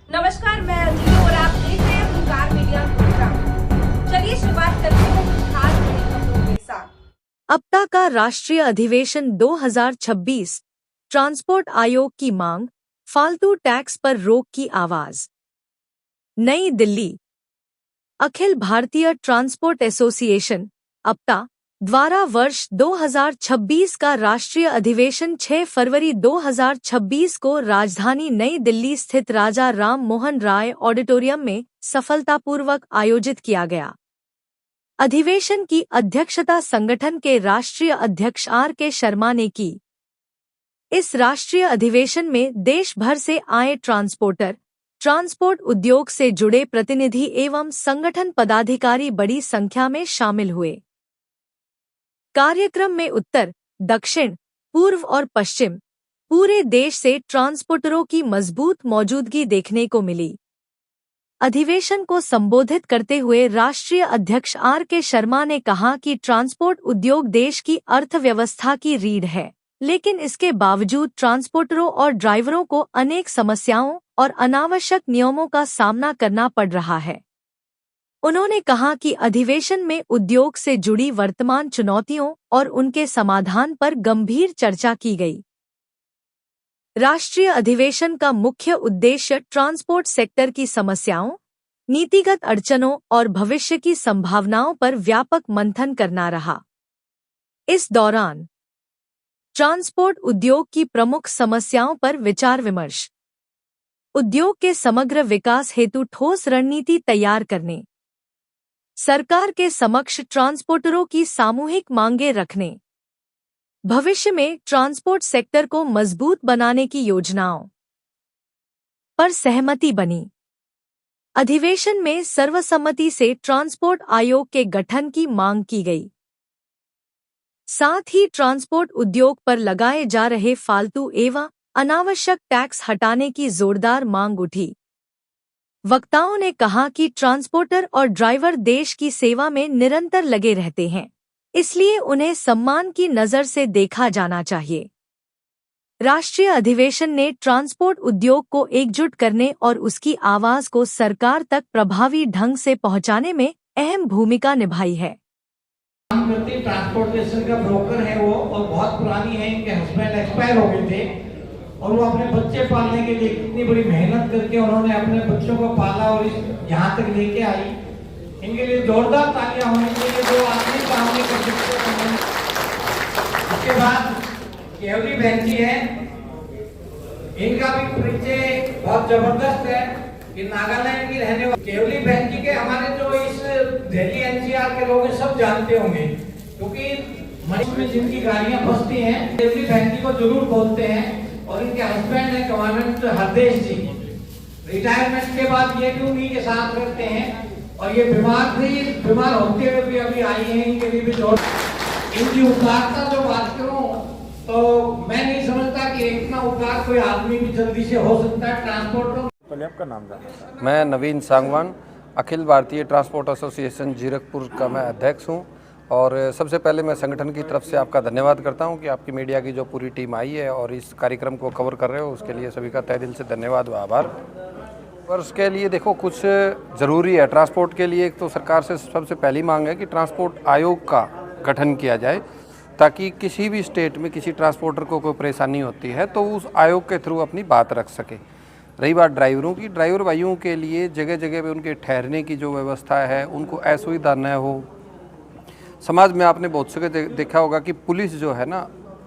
नमस्कार, मैं अंजलि और आप देख रहे हैं हुंकार मीडिया प्रोग्राम। चलिए शुरुआत करते हैं कुछ खास बड़ी खबरों के साथ। अपता का राष्ट्रीय अधिवेशन 2026, ट्रांसपोर्ट आयोग की मांग, फालतू टैक्स पर रोक की आवाज। नई दिल्ली। अखिल भारतीय ट्रांसपोर्ट एसोसिएशन अपता द्वारा वर्ष 2026 का राष्ट्रीय अधिवेशन 6 फरवरी 2026 को राजधानी नई दिल्ली स्थित राजा राम मोहन राय ऑडिटोरियम में सफलतापूर्वक आयोजित किया गया। अधिवेशन की अध्यक्षता संगठन के राष्ट्रीय अध्यक्ष R.K. शर्मा ने की। इस राष्ट्रीय अधिवेशन में देश भर से आए ट्रांसपोर्टर, ट्रांसपोर्ट उद्योग से जुड़े प्रतिनिधि एवं संगठन पदाधिकारी बड़ी संख्या में शामिल हुए। कार्यक्रम में उत्तर, दक्षिण, पूर्व और पश्चिम पूरे देश से ट्रांसपोर्टरों की मजबूत मौजूदगी देखने को मिली। अधिवेशन को संबोधित करते हुए राष्ट्रीय अध्यक्ष R.K. शर्मा ने कहा कि ट्रांसपोर्ट उद्योग देश की अर्थव्यवस्था की रीढ़ है, लेकिन इसके बावजूद ट्रांसपोर्टरों और ड्राइवरों को अनेक समस्याओं और अनावश्यक नियमों का सामना करना पड़ रहा है। उन्होंने कहा कि अधिवेशन में उद्योग से जुड़ी वर्तमान चुनौतियों और उनके समाधान पर गंभीर चर्चा की गई। राष्ट्रीय अधिवेशन का मुख्य उद्देश्य ट्रांसपोर्ट सेक्टर की समस्याओं, नीतिगत अड़चनों और भविष्य की संभावनाओं पर व्यापक मंथन करना रहा। इस दौरान ट्रांसपोर्ट उद्योग की प्रमुख समस्याओं पर विचार विमर्श, उद्योग के समग्र विकास हेतु ठोस रणनीति तैयार करने, सरकार के समक्ष ट्रांसपोर्टरों की सामूहिक मांगें रखने, भविष्य में ट्रांसपोर्ट सेक्टर को मजबूत बनाने की योजनाओं पर सहमति बनी। अधिवेशन में सर्वसम्मति से ट्रांसपोर्ट आयोग के गठन की मांग की गई। साथ ही ट्रांसपोर्ट उद्योग पर लगाए जा रहे फालतू एवं अनावश्यक टैक्स हटाने की जोरदार मांग उठी। वक्ताओं ने कहा कि ट्रांसपोर्टर और ड्राइवर देश की सेवा में निरंतर लगे रहते हैं, इसलिए उन्हें सम्मान की नज़र से देखा जाना चाहिए। राष्ट्रीय अधिवेशन ने ट्रांसपोर्ट उद्योग को एकजुट करने और उसकी आवाज़ को सरकार तक प्रभावी ढंग से पहुंचाने में अहम भूमिका निभाई है। ट्रांसपोर्टेशन का ब्रोकर है वो, और बहुत पुरानी है। इनके हस्बैंड एक्सपायर हो गए थे और वो अपने बच्चे पालने के लिए कितनी बड़ी मेहनत करके उन्होंने अपने बच्चों को पाला और यहाँ तक लेके आई। इनके लिए जोरदार तालियां होनी चाहिए जो आदमी काम नहीं कर सकते। इसके बाद केवली बहन जी है, इनका भी परिचय बहुत जबरदस्त है कि नागालैंड की रहने वाली केवली बहन जी के हमारे जो इस दिल्ली NCR के लोग सब जानते होंगे, क्योंकि मणिपुर में जिनकी गाड़ियां फंसती हैं केवली बहन जी को जरूर बोलते हैं। और इनके हस्बैंड है कमांडेंट हरदेश जी, रिटायरमेंट के बाद ये ड्यूटी के साथ रहते हैं और ये बीमार होते हुए भी अभी आई हैं। इनके लिए भी जोर, इनकी उदारता जो बात करूं तो मैं नहीं समझता कि इतना उदार कोई आदमी भी जल्दी से हो सकता है। ट्रांसपोर्ट पहले आपका नाम जानना। मैं नवीन सांगवान, अखिल भारतीय ट्रांसपोर्ट एसोसिएशन जीरकपुर का मैं अध्यक्ष हूं। और सबसे पहले मैं संगठन की तरफ से आपका धन्यवाद करता हूं कि आपकी मीडिया की जो पूरी टीम आई है और इस कार्यक्रम को कवर कर रहे हो, उसके लिए सभी का तहे दिल से धन्यवाद व आभार। और उसके लिए देखो कुछ ज़रूरी है ट्रांसपोर्ट के लिए। एक तो सरकार से सबसे पहली मांग है कि ट्रांसपोर्ट आयोग का गठन किया जाए, ताकि किसी भी स्टेट में किसी ट्रांसपोर्टर को कोई परेशानी होती है तो उस आयोग के थ्रू अपनी बात रख सके। रही बात ड्राइवरों की, ड्राइवर भाइयों के लिए जगह जगह पे उनके ठहरने की जो व्यवस्था है उनको असुविधा न हो। समाज में आपने बहुत से देखा होगा कि पुलिस जो है ना,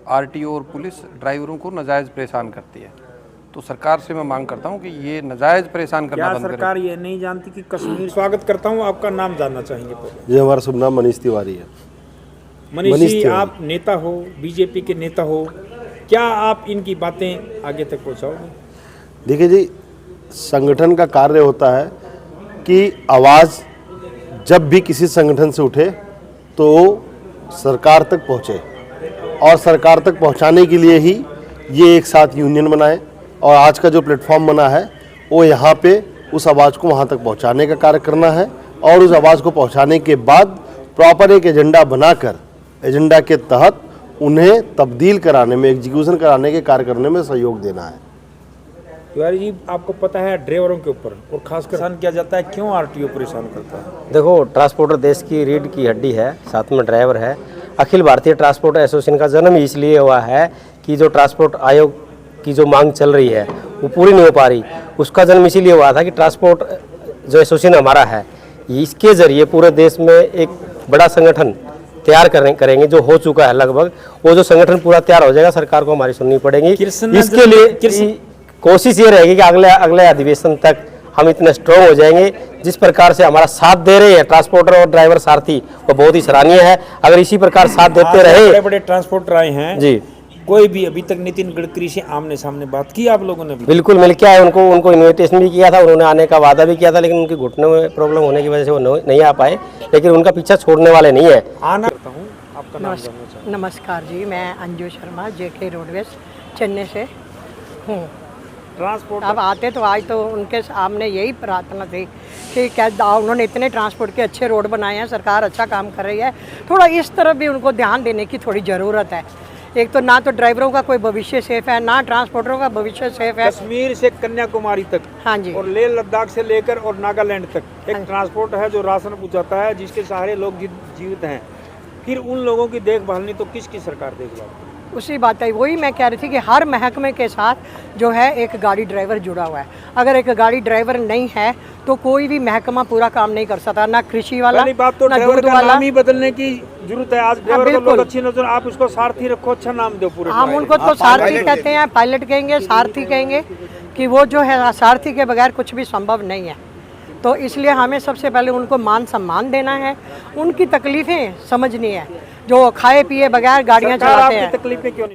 RTO और पुलिस ड्राइवरों को नाजायज़ परेशान करती है। तो सरकार से मैं मांग करता हूं कि ये नाजायज़ परेशान करना बंद करें। सरकार ये नहीं जानती कि कश्मीर। स्वागत करता हूं, आपका नाम जानना चाहेंगे पहले। ये हमारा शुभ नाम मनीष तिवारी है। मनीष जी, आप नेता हो, बीजेपी के नेता हो, क्या आप इनकी बातें आगे तक पहुंचाओगे? देखिए जी, संगठन का कार्य होता है कि आवाज़ जब भी किसी संगठन से उठे तो सरकार तक पहुँचे, और सरकार तक पहुँचाने के लिए ही ये एक साथ यूनियन बनाए। और आज का जो प्लेटफॉर्म बना है वो यहाँ पे उस आवाज़ को वहाँ तक पहुँचाने का कार्य करना है, और उस आवाज़ को पहुँचाने के बाद प्रॉपर एक एजेंडा बनाकर एजेंडा के तहत उन्हें तब्दील कराने में, एग्जीक्यूशन कराने के कार्य करने में सहयोग देना है। तिवारी जी, आपको पता है ड्राइवरों के ऊपर और खासकर परेशान किया जाता है, क्यों आरटीओ परेशान करता है? देखो, ट्रांसपोर्टर देश की रीढ़ की हड्डी है, साथ में ड्राइवर है। अखिल भारतीय ट्रांसपोर्ट एसोसिएशन का जन्म इसलिए हुआ है कि जो ट्रांसपोर्ट आयोग की जो मांग चल रही है वो पूरी नहीं हो पा रही। उसका जन्म इसीलिए हुआ था कि ट्रांसपोर्ट जो एसोसिएशन हमारा है, इसके जरिए पूरे देश में एक बड़ा संगठन तैयार करेंगे जो हो चुका है लगभग। वो जो संगठन पूरा तैयार हो जाएगा, सरकार को हमारी सुननी पड़ेगी। इसके लिए कोशिश ये रहेगी कि अगले अधिवेशन तक हम इतने स्ट्रॉन्ग हो जाएंगे। जिस प्रकार से हमारा साथ दे रहे हैं ट्रांसपोर्टर और ड्राइवर सारथी, वो बहुत ही सराहनीय है। अगर इसी प्रकार साथ देते रहे। बड़े बड़े ट्रांसपोर्टर आए हैं जी, कोई भी अभी तक नितिन गडकरी से आमने सामने बात की आप लोगों ने? बिल्कुल मिल के आए, उनको इन्विटेशन भी किया था, उन्होंने आने का वादा भी किया था, लेकिन उनकी घुटने में प्रॉब्लम होने की वजह से वो नहीं आ पाए। लेकिन उनका पीछा छोड़ने वाले नहीं है। आना करता हूँ, आपका नाम जानना चाहूँ। नमस्कार जी, मैं अंजू शर्मा, जेके रोडवेज चेन्नई से हूँ। ट्रांसपोर्ट अब आते तो आज तो उनके सामने यही प्रार्थना थी कि क्या उन्होंने इतने ट्रांसपोर्ट के अच्छे रोड बनाए हैं, सरकार अच्छा काम कर रही है, थोड़ा इस तरफ भी उनको ध्यान देने की थोड़ी ज़रूरत है। एक तो ना तो ड्राइवरों का कोई भविष्य सेफ है, ना ट्रांसपोर्टरों का भविष्य सेफ है। कश्मीर से कन्याकुमारी तक, हाँ जी, और लेह लद्दाख से लेकर और नागालैंड तक एक ट्रांसपोर्ट है जो राशन पहुंचाता है, जिसके सहारे लोग जीवित हैं। फिर उन लोगों की देखभाल नहीं तो किसकी सरकार देखभाल? उसी बात है, वही मैं कह रही थी कि हर महकमे के साथ जो है एक गाड़ी ड्राइवर जुड़ा हुआ है। अगर एक गाड़ी ड्राइवर नहीं है तो कोई भी महकमा पूरा काम नहीं कर सकता, ना कृषि वाला, पहली बात तो ना ड्राइवर दूध का वाला। नाम ही बदलने की जरूरत है। आज ड्राइवर को लोग बिल्कुल। अच्छी नजर, आप उसको सारथी रखो, अच्छा नाम दो पूरे। हम उनको तो सारथी कहते हैं, पायलट कहेंगे, सारथी कहेंगे, कि वो जो है सारथी के बगैर कुछ भी संभव नहीं है। तो इसलिए हमें सबसे पहले उनको मान सम्मान देना है, उनकी तकलीफें समझनी है। जो खाए पिए बगैर गाड़ियाँ चलाते हैं, तकलीफें क्यों नहीं?